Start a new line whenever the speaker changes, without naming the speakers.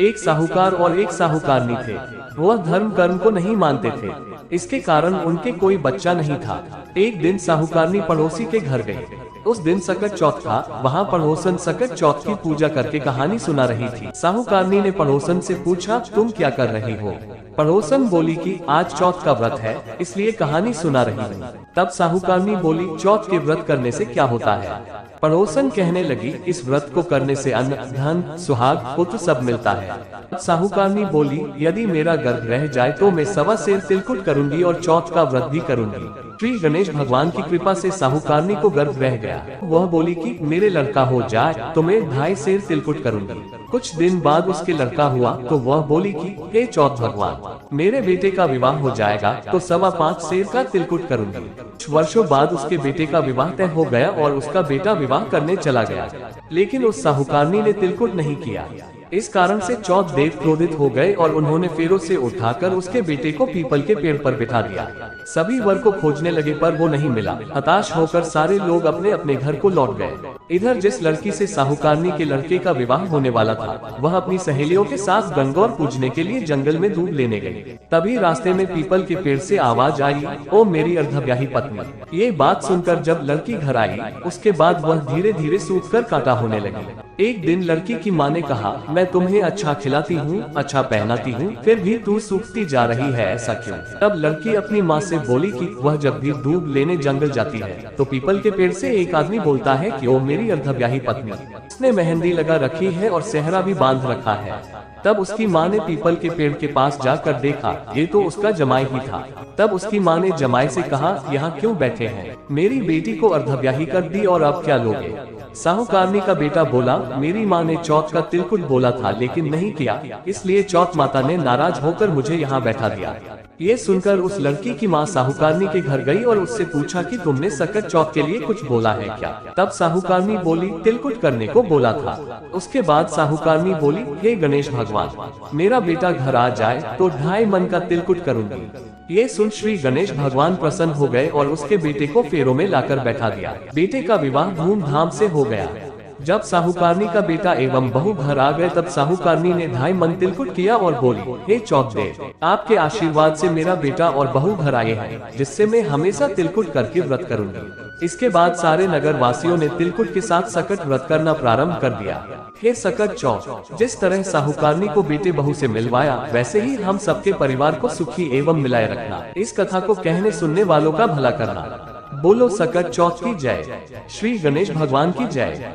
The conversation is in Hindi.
एक साहूकार और एक साहूकारनी थे। वह धर्म कर्म को नहीं मानते थे, इसके कारण उनके कोई बच्चा नहीं था। एक दिन साहूकारनी पड़ोसी के घर गई। उस दिन सकट चौथ था। वहाँ पड़ोसन सकट चौथ की पूजा करके कहानी सुना रही थी। साहूकारनी ने पड़ोसन से पूछा, तुम क्या कर रही हो? पड़ोसन बोली कि आज चौथ का व्रत है, इसलिए कहानी सुना रही हूँ। तब साहूकारनी बोली, चौथ के व्रत करने से क्या होता है? पड़ोसन कहने लगी, इस व्रत को करने से अन्न, धन, सुहाग, पुत्र सब मिलता है। साहूकारनी बोली, यदि मेरा गर्भ रह जाए तो मैं 1.25 सेर तिलकुट करूंगी और चौथ का व्रत भी करूंगी। श्री गणेश भगवान की कृपा से साहूकारनी को गर्भ रह गया। वह बोली कि मेरे लड़का हो जाए तो मैं 2.5 सेर तिलकुट करूंगी। कुछ दिन बाद उसके लड़का हुआ तो वह बोली कि हे चौथ भगवान, मेरे बेटे का विवाह हो जाएगा तो 5.25 सेर का तिलकुट करूंगी। कुछ वर्षों बाद उसके बेटे का विवाह तय हो गया और उसका बेटा विवाह करने चला गया, लेकिन उस साहूकारनी ने तिलकुट नहीं किया। इस कारण से चौथ देव क्रोधित हो गए और उन्होंने फेरों से उठाकर उसके बेटे को पीपल के पेड़ पर बिठा दिया। सभी वर को खोजने लगे पर वो नहीं मिला। हताश होकर सारे लोग अपने अपने घर को लौट गए। इधर जिस लड़की से साहूकारनी के लड़के का विवाह होने वाला था, वह अपनी सहेलियों के साथ गंगौर पूजने के लिए जंगल में दूध लेने गई। तभी रास्ते में पीपल के पेड़ से आवाज आई, ओ मेरी अर्धव्याही पत्नी। ये बात सुनकर जब लड़की घर आई, उसके बाद वह धीरे धीरे सूखकर कांटा होने लगी। एक दिन लड़की की माँ ने कहा, मैं तुम्हें अच्छा खिलाती हूँ, अच्छा पहनाती हूँ, फिर भी तू सूखती जा रही है, ऐसा क्यों? तब लड़की अपनी माँ से बोली कि वह जब भी दूध लेने जंगल जाती है तो पीपल के पेड़ से एक आदमी बोलता है कि ओ मेरी अर्धव्याही पत्नी। उसने मेहंदी लगा रखी है और सेहरा भी बांध रखा है। तब उसकी माँ ने पीपल के पेड़ के पास जाकर देखा, ये तो उसका जमाई ही था। तब उसकी माँ ने जमाई से कहा, यहाँ क्यों बैठे हैं? मेरी बेटी को अर्धव्याही कर दी और अब क्या लोगे? साहूकारनी का बेटा बोला, मेरी माँ ने चौथ का तिलकुट बोला था लेकिन नहीं किया, इसलिए चौथ माता ने नाराज होकर मुझे यहाँ बैठा दिया। ये सुनकर उस लड़की की माँ साहूकारनी के घर गई और उससे पूछा कि तुमने सकट चौथ के लिए कुछ बोला है क्या? तब साहूकारनी बोली, तिलकुट करने को बोला था। उसके बाद साहूकारनी बोली, हे गणेश भगवान, मेरा बेटा घर आ जाए तो 2.5 मन का तिलकुट करूंगी। ये सुन श्री गणेश भगवान प्रसन्न हो गए और उसके बेटे को फेरों में लाकर बैठा दिया। बेटे का विवाह धूमधाम से हो गया। जब साहूकारनी का बेटा एवं बहू घर आ गए तब साहूकारनी ने 2.5 मन तिलकुट किया और बोली, हे चौथ देव, आपके आशीर्वाद से मेरा बेटा और बहू घर आए हैं, जिससे मैं हमेशा तिलकुट करके व्रत करूंगी। इसके बाद सारे नगर वासियों ने तिलकुट के साथ सकट व्रत करना प्रारंभ कर दिया। हे सकट चौथ, जिस तरह साहूकारनी को बेटे बहू से मिलवाया, वैसे ही हम सबके परिवार को सुखी एवं मिलाए रखना। इस कथा को कहने सुनने वालों का भला करना। बोलो सकट चौथ की जय। श्री गणेश भगवान की जय।